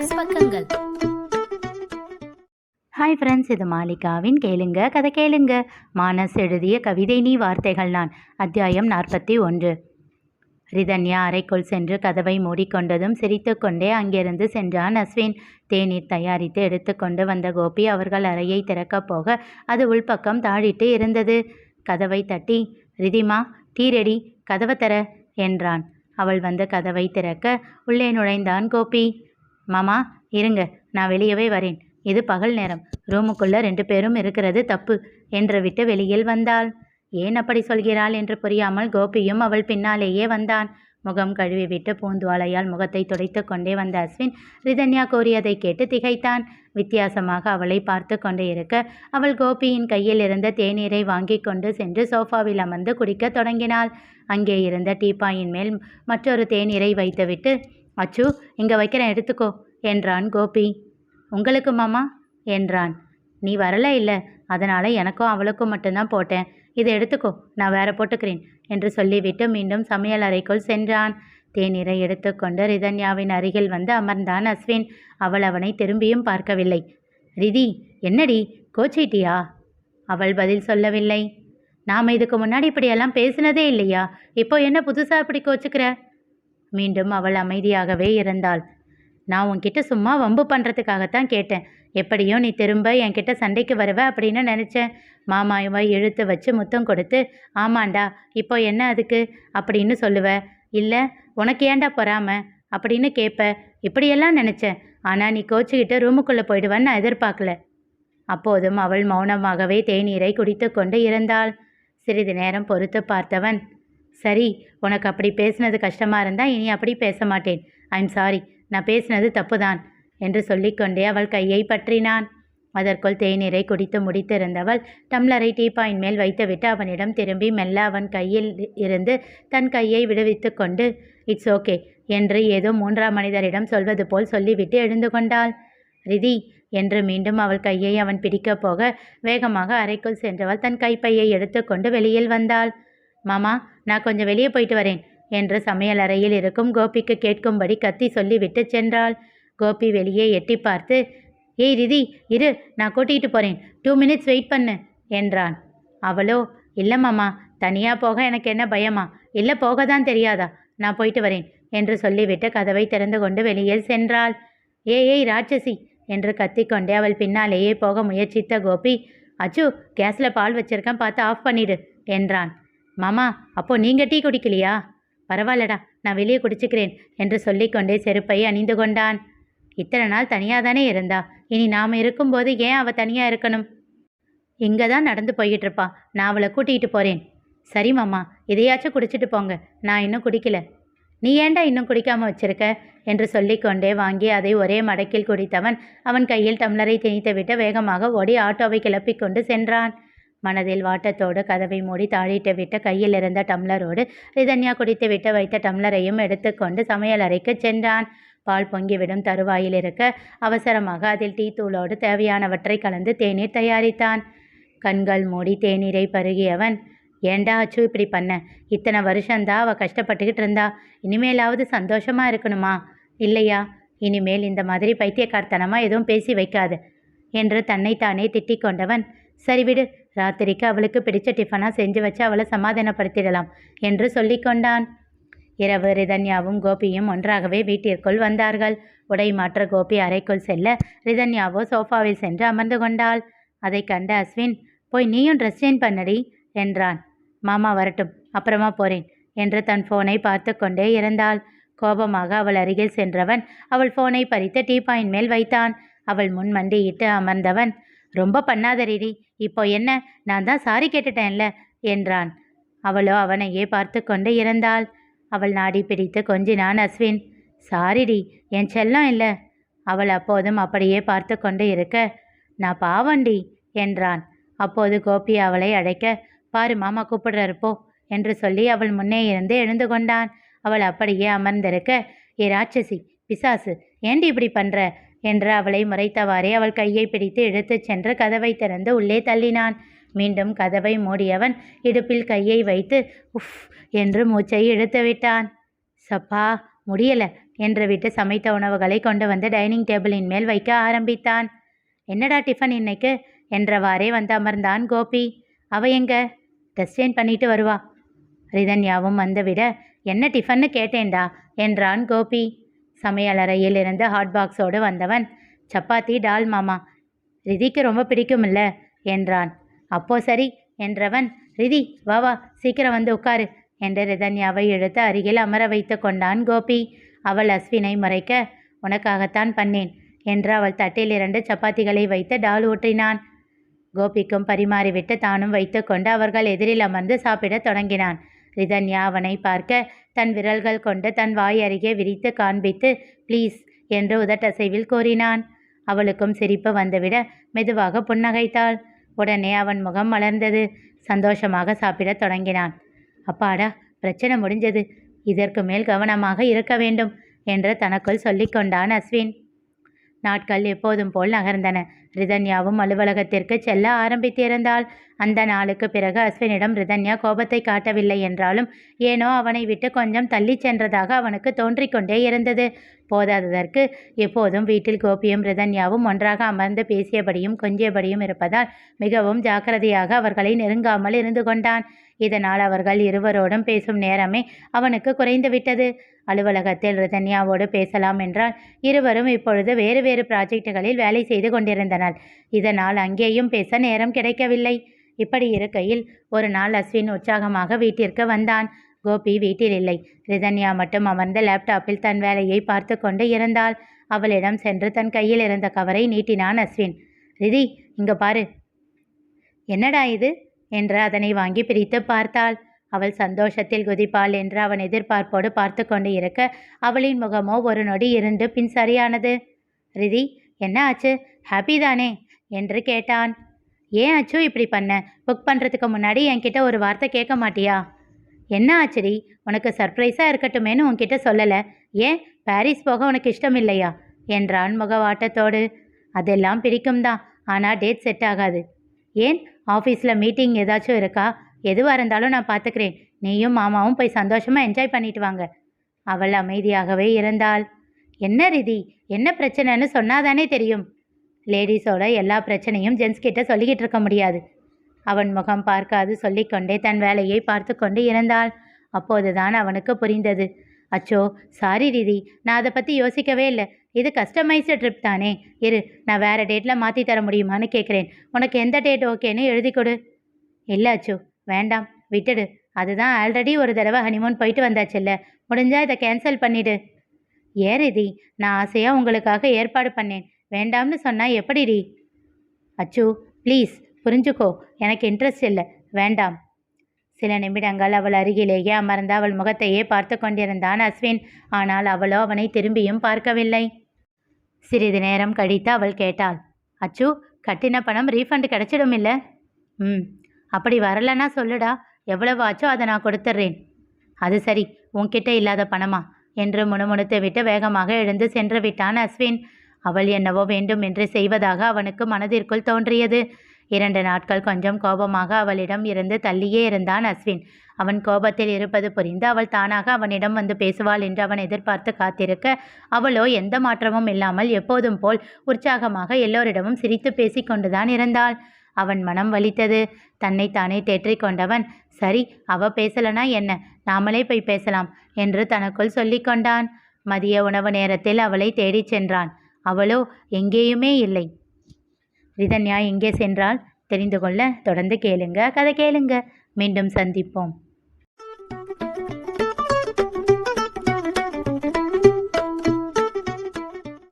மானஸ் பக்கங்கள். Hi friends, இது மாலிகாவின் கேளுங்க கதை கேளுங்க. மானஸ் எழுதிய கவிதை நீ வார்த்தைகள் நான். அத்தியாயம் 41. ரிதன்யா அறைக்குள் சென்று கதவை மூடிக்கொண்டதும் சிரித்து கொண்டே அங்கிருந்து சென்றான் அஸ்வின். தேநீர் தயாரித்து எடுத்துக்கொண்டு வந்த கோபி அவர்கள் அறையை திறக்கப் போக அது உள்பக்கம் தாழிட்டு இருந்தது. கதவை தட்டி, ரிதிமா, டீ ரெடி, கதவை தர என்றான். அவள் வந்து கதவை திறக்க உள்ளே நுழைந்தான் கோபி. மாமா இருங்க, நான் வெளியவே வரேன். இது பகல் நேரம், ரூமுக்குள்ள 2 பேரும் இருக்கிறது தப்பு என்று விட்டு வெளியில் வந்தாள். ஏன் அப்படி சொல்கிறாள் என்று புரியாமல் கோபியும் அவள் பின்னாலேயே வந்தான். முகம் கழுவிவிட்டு பூந்துவாளையால் முகத்தை துடைத்து கொண்டே வந்த அஸ்வின் ரிதன்யா கூறியதை கேட்டு திகைத்தான். வித்தியாசமாக அவளை பார்த்து கொண்டு இருக்க அவள் கோபியின் கையில் இருந்த தேநீரை வாங்கி கொண்டு சென்று சோஃபாவில் அமர்ந்து குடிக்க தொடங்கினாள். அங்கே இருந்த டீப்பாயின் மேல் மற்றொரு தேநீரை வைத்துவிட்டு, அச்சு இங்கே வைக்கிறேன் எடுத்துக்கோ என்றான் கோபி. உங்களுக்கு மாமா என்றான். நீ வரல இல்லை, அதனால் எனக்கும் அவளுக்கும் மட்டும்தான் போட்டேன். இதை எடுத்துக்கோ, நான் வேற போட்டுக்கிறேன் என்று சொல்லிவிட்டு மீண்டும் சமையல் அறைக்குள் சென்றான். தேநீரை எடுத்துக்கொண்டு ரிதன்யாவின் அருகில் வந்து அமர்ந்தான் அஸ்வின். அவள் அவனை திரும்பியும் பார்க்கவில்லை. ரிதி, என்னடி கோச்சிட்டியா? அவள் பதில் சொல்லவில்லை. நாம் இதுக்கு முன்னாடி இப்படியெல்லாம் பேசினதே இல்லையா? இப்போ என்ன புதுசாக இப்படி கோச்சுக்கிற? மீண்டும் அவள் அமைதியாகவே இருந்தாள். நான் உன்கிட்ட சும்மா வம்பு பண்ணுறதுக்காகத்தான் கேட்டேன். எப்படியும் நீ திரும்ப என்கிட்ட சண்டைக்கு வருவ அப்படின்னு நினச்சேன். மாமாவை இழுத்து வச்சு முத்தம் கொடுத்து, ஆமாண்டா இப்போ என்ன அதுக்கு அப்படின்னு சொல்லுவ. இல்லை உனக்கு ஏண்டா பொறாம அப்படின்னு கேட்ப. இப்படியெல்லாம் நினச்சேன். ஆனால் நீ கோச்சிக்கிட்டு ரூமுக்குள்ளே போயிடுவேன்னு நான் எதிர்பார்க்கல. அப்போதும் அவள் மௌனமாகவே தேநீரை குடித்து கொண்டு இருந்தாள். சிறிது நேரம் பொறுத்து பார்த்தவன், சரி, உனக்கு அப்படி பேசினது கஷ்டமாக இருந்தால் இனி அப்படி பேச மாட்டேன். ஐம் சாரி, நான் பேசினது தப்புதான் என்று சொல்லிக்கொண்டே அவள் கையை பற்றினான். அதற்குள் தேநீரை குடித்து முடித்திருந்தவள் டம்ளரை டீப்பாயின் மேல் வைத்துவிட்டு அவனிடம் திரும்பி மெல்ல அவன் கையில் இருந்து தன் கையை விடுவித்து கொண்டு, இட்ஸ் ஓகே என்று ஏதோ 3ஆம் மனிதரிடம் சொல்வது போல் சொல்லிவிட்டு எழுந்து கொண்டாள். ரிதி என்று மீண்டும் அவள் கையை அவன் பிடிக்கப் போக வேகமாக அறைக்குள் சென்றவள் தன் கைப்பையை எடுத்துக்கொண்டு வெளியில் வந்தாள். மாமா, நான் கொஞ்சம் வெளியே போயிட்டு வரேன் என்று சமையல் அறையில் இருக்கும் கோபிக்கு கேட்கும்படி கத்தி சொல்லிவிட்டு சென்றாள். கோபி வெளியே எட்டி பார்த்து, ஏய் ரிதி இரு, நான் கூட்டிகிட்டு போகிறேன், 2 மினிட்ஸ் வெயிட் பண்ணு என்றான். அவளோ, இல்லை மாமா, தனியாக போக எனக்கு என்ன பயமா? இல்லை போக தான் தெரியாதா? நான் போயிட்டு வரேன் என்று சொல்லிவிட்டு கதவை திறந்து கொண்டு வெளியில் சென்றாள். ஏய் ராட்சசி என்று கத்திக்கொண்டே அவள் பின்னாலேயே போக முயற்சித்த கோபி, அச்சு கேஸில் பால் வச்சிருக்கேன், பார்த்து ஆஃப் பண்ணிடு என்றான். மாமா, அப்போ நீங்கள் டீ குடிக்கலையா? பரவாயில்லடா, நான் வெளியே குடிச்சுக்கிறேன் என்று சொல்லிக்கொண்டே செருப்பை அணிந்து கொண்டான். இத்தனை நாள் தனியாக தானே இருந்தா, இனி நாம் இருக்கும்போது ஏன் அவள் தனியாக இருக்கணும்? இங்கே தான் நடந்து போய்கிட்டு இருப்பா, நான் அவளை கூட்டிகிட்டு போகிறேன். சரி மாமா, இதையாச்சும் குடிச்சிட்டு போங்க, நான் இன்னும் குடிக்கல. நீ ஏண்டா இன்னும் குடிக்காமல் வச்சிருக்க என்று சொல்லிக்கொண்டே வாங்கி அதை ஒரே மடக்கில் குடித்தவன் அவன் கையில் டம்ளரை திணித்துவிட்டு வேகமாக ஓடி ஆட்டோவை கிளப்பி கொண்டு சென்றான். மனதில் வாட்டத்தோடு கதவை மூடி தாழிட்டு விட்டு கையில் இருந்த டம்ளரோடு ரிதன்யா குடித்து விட்டு வைத்த டம்ளரையும் எடுத்துக்கொண்டு சமையல் அறைக்கு சென்றான். பால் பொங்கிவிடும் தருவாயில் இருக்க அவசரமாக அதில் டீ தூளோடு தேவையானவற்றை கலந்து தேநீர் தயாரித்தான். கண்கள் மூடி தேநீரை பருகியவன், ஏண்டா அச்சு இப்படி பண்ண? இத்தனை வருஷந்தான் அவள் கஷ்டப்பட்டுக்கிட்டு இருந்தா, இனிமேலாவது சந்தோஷமாக இருக்கணுமா இல்லையா? இனிமேல் இந்த மாதிரி பைத்தியக்காரத்தனமாக எதுவும் பேசி வைக்காது என்று தன்னைத்தானே திட்டிக் கொண்டவன், சரி விடு, ராத்திரிக்கு அவளுக்கு பிடிச்ச டிஃபனாக செஞ்சு வச்சு அவளை சமாதானப்படுத்திடலாம் என்று சொல்லி கொண்டான். இரவு ரிதன்யாவும் கோபியும் ஒன்றாகவே வீட்டிற்குள் வந்தார்கள். உடை மாற்ற கோபி அறைக்குள் செல்ல ரிதன்யாவோ சோஃபாவில் சென்று அமர்ந்து கொண்டாள். அதை கண்ட அஸ்வின், போய் நீயும் ட்ரெஸ் சேஞ்ச் பண்ணடி என்றான். மாமா வரட்டும், அப்புறமா போகிறேன் என்று தன் ஃபோனை பார்த்து கொண்டே இருந்தாள். கோபமாக அவள் அருகில் சென்றவன் அவள் ஃபோனை பறித்து டீப்பாயின் மேல் வைத்தான். அவள் முன் மண்டியிட்டு அமர்ந்தவன், ரொம்ப பண்ணாத ரீடி, இப்போ என்ன, நான் தான் சாரி கேட்டுட்டேன்ல என்றான். அவளோ அவனையே பார்த்து கொண்டு இருந்தாள். அவள் நாடி பிடித்து கொஞ்சினான் அஸ்வின். சாரிடி, என் செல்லம் இல்லை. அவள் அப்போதும் அப்படியே பார்த்து கொண்டு இருக்க, நான் பாவண்டி என்றான். அப்போது கோபி அவளை அழைக்க, பாரு மாமா கூப்பிடுறாரு போ என்று சொல்லி அவள் முன்னே இருந்து எழுந்து கொண்டான். அவள் அப்படியே அமர்ந்திருக்க, ஏ ராட்சசி பிசாசு, ஏண்டி இப்படி பண்ணுற என்று அவளை முறைத்தவாறே அவள் கையை பிடித்து இழுத்துச் சென்று கதவை திறந்து உள்ளே தள்ளினான். மீண்டும் கதவை மூடியவன் இடுப்பில் கையை வைத்து உஃப் என்று மூச்சை இழுத்து விட்டான். சப்பா, முடியல என்று விட்டு சமைத்த உணவுகளை கொண்டு வந்து டைனிங் டேபிளின் மேல் வைக்க ஆரம்பித்தான். என்னடா டிஃபன் இன்னைக்கு என்றவாறே வந்து அமர்ந்தான் கோபி. அவ எங்க? ட்ரெஸ் சேஞ்ச் பண்ணிட்டு வருவா. ரிதன்யாவும் வந்துவிட என்ன டிஃபன்னு கேட்டேன்டா என்றான் கோபி. சமையலறையில் இருந்து ஹாட் பாக்ஸோடு வந்தவன் சப்பாத்தி டால் மாமா, ரிதிக்கு ரொம்ப பிடிக்குமில்ல என்றான். அப்போ சரி என்றவன் ரிதி வா வா சீக்கிரம் வந்து உட்காரு என்று ரிதன்யாவை இழுத்து அருகில் அமர வைத்து கொண்டான் கோபி. அவள் அஸ்வினை மறைக்க உனக்காகத்தான் பண்ணேன் என்று அவள் தட்டில் 2 சப்பாத்திகளை வைத்து டால் ஊற்றினான். கோபிக்கும் பரிமாறிவிட்டு தானும் வைத்து கொண்டு அவர்கள் எதிரில் அமர்ந்து சாப்பிடத் தொடங்கினான். ரிதன்யா அவனை பார்க்க தன் விரல்கள் கொண்டு தன் வாய் அருகே விரித்து காண்பித்து ப்ளீஸ் என்று உதட்டசைவில் கூறினான். அவளுக்கும் சிரிப்பு வந்துவிட மெதுவாக புன்னகைத்தாள். உடனே அவன் முகம் மலர்ந்தது. சந்தோஷமாக சாப்பிடத் தொடங்கினான். அப்பாடா, பிரச்சனை முடிஞ்சது, இதற்கு மேல் கவனமாக இருக்க வேண்டும் என்று தனக்குள் சொல்லிக்கொண்டான் அஸ்வின். நாட்கள் எப்போதும் போல் நகர்ந்தன. ரிதன்யாவும் அலுவலகத்திற்கு செல்ல ஆரம்பித்திருந்தாள். அந்த நாளுக்கு பிறகு அஸ்வினிடம் ரிதன்யா கோபத்தை காட்டவில்லை என்றாலும் ஏனோ அவனை விட்டு கொஞ்சம் தள்ளி சென்றதாக அவனுக்கு தோன்றிக்கொண்டே இருந்தது. போதாததற்கு எப்போதும் வீட்டில் கோபியும் ரிதன்யாவும் ஒன்றாக அமர்ந்து பேசியபடியும் கொஞ்சியபடியும் இருப்பதால் மிகவும் ஜாக்கிரதையாக அவர்களை நெருங்காமல் இருந்து கொண்டான். இதனால் அவர்கள் இருவரோடும் பேசும் நேரமே அவனுக்கு குறைந்துவிட்டது. அலுவலகத்தில் ரிதன்யாவோடு பேசலாம் என்றால் இருவரும் இப்பொழுது வேறு வேறு ப்ராஜெக்டுகளில் வேலை செய்து கொண்டிருந்தனர். இதனால் அங்கேயும் பேச நேரம் கிடைக்கவில்லை. இப்படி இருக்கையில் ஒரு நாள் அஸ்வின் உற்சாகமாக வீட்டிற்கு வந்தான். கோபி வீட்டில் இல்லை. ரிதன்யா மட்டும் அமர்ந்த லேப்டாப்பில் தன் வேலையை பார்த்து கொண்டு இருந்தாள். அவளிடம் சென்று தன் கையில் இருந்த கவரை நீட்டினான் அஸ்வின். ரிதி, இங்க பாரு. என்னடா இது என்று அதனை வாங்கி பிரித்து பார்த்தாள். அவள் சந்தோஷத்தில் குதிப்பாள் என்று அவன் எதிர்பார்ப்போடு பார்த்து கொண்டு இருக்க அவளின் முகமோ ஒரு நொடி இருந்து பின் சரியானது. ரிதி, என்ன ஆச்சு, ஹாப்பி தானே என்று கேட்டான். ஏன் அச்சு இப்படி பண்ண? புக் பண்ணுறதுக்கு முன்னாடி என்கிட்ட ஒரு வார்த்தை கேட்க மாட்டியா? என்ன ஆச்சுடி, உனக்கு சர்ப்ரைஸாக இருக்கட்டுமேனு உன்கிட்ட சொல்லலை. ஏன் பாரிஸ் போக உனக்கு இஷ்டம் இல்லையா என்றான் முகவாட்டத்தோடு. அதெல்லாம் பிடிக்கும் தான், ஆனால் டேட் செட் ஆகாது. ஏன், ஆஃபீஸில் மீட்டிங் ஏதாச்சும் இருக்கா? எதுவாக இருந்தாலும் நான் பார்த்துக்கிறேன். நீயும் மாமாவும் போய் சந்தோஷமாக என்ஜாய் பண்ணிட்டு வாங்க. அவள் அமைதியாகவே இருந்தாள். என்ன ரிதி, என்ன பிரச்சனைன்னு சொன்னாதானே தெரியும். லேடிஸோட எல்லா பிரச்சனையும் ஜென்ஸ் கிட்ட சொல்லிக்கிட்டு இருக்க முடியாது. அவன் முகம் பார்க்காது சொல்லிக்கொண்டே தன் வேலையை பார்த்து கொண்டு இருந்தாள். அப்போதுதான் அவனுக்கு புரிந்தது. அச்சோ சாரி ரிதி, நான் அதை பற்றி யோசிக்கவே இல்லை. இது கஸ்டமைஸ்டு ட்ரிப் தானே. இரு, நான் வேறு டேட்டில் மாற்றி தர முடியுமான்னு கேட்குறேன். உனக்கு எந்த டேட் ஓகேன்னு எழுதி கொடு. இல்லை அச்சு, வேண்டாம், விட்டுடு. அதுதான் ஆல்ரெடி ஒரு தடவை ஹனிமூன் போயிட்டு வந்தாச்சுல்ல, முடிஞ்சால் இதை கேன்சல் பண்ணிவிடு. ஏன் ரிதி, நான் ஆசையாக உங்களுக்காக ஏற்பாடு பண்ணேன். வேண்டாம்னு சொன்னால் எப்படிடி? அச்சு ப்ளீஸ் புரிஞ்சுக்கோ, எனக்கு இன்ட்ரெஸ்ட் இல்லை, வேண்டாம். சில நிமிடங்கள் அவள் அருகிலேயே அமர்ந்து அவள் முகத்தையே பார்த்து கொண்டிருந்தான் அஸ்வின். ஆனால் அவளோ அவனை திரும்பியும் பார்க்கவில்லை. சிறிது நேரம் கழித்து அவள் கேட்டாள். அச்சு, கட்டின பணம் ரீஃபண்ட் கிடச்சிடும் இல்லை? அப்படி வரலன்னா சொல்லுடா, எவ்வளவு ஆச்சோ அதை நான் கொடுத்துட்றேன். அது சரி, உன்கிட்ட இல்லாத பணமா என்று முணுமுணுத்து விட்டு வேகமாக எழுந்து சென்று விட்டான் அஸ்வின். அவள் என்னவோ வேண்டும் என்று செய்வதாக அவனுக்கு மனதிற்குள் தோன்றியது. 2 நாட்கள் கொஞ்சம் கோபமாக அவளிடம் இருந்து தள்ளியே இருந்தான் அஸ்வின். அவன் கோபத்தில் இருப்பது புரிந்து அவள் தானாக அவனிடம் வந்து பேசுவாள் என்று அவன் எதிர்பார்த்து காத்திருக்க, அவளோ எந்த மாற்றமும் இல்லாமல் எப்போதும் போல் உற்சாகமாக எல்லோரிடமும் சிரித்து பேசி கொண்டுதான் இருந்தாள். அவன் மனம் வலித்தது. தன்னைத்தானே தேற்றிக் கொண்டவன், சரி அவ பேசலனா என்ன, நாமளே போய் பேசலாம் என்று தனக்குள் சொல்லி கொண்டான். மதிய உணவு நேரத்தில் அவளை தேடிச் சென்றான். அவளோ எங்கேயுமே இல்லை. ரிதன்யா எங்கே சென்றாள் தெரிந்து கொள்ள தொடர்ந்து கேளுங்க, கதை கேளுங்க. மீண்டும் சந்திப்போம்.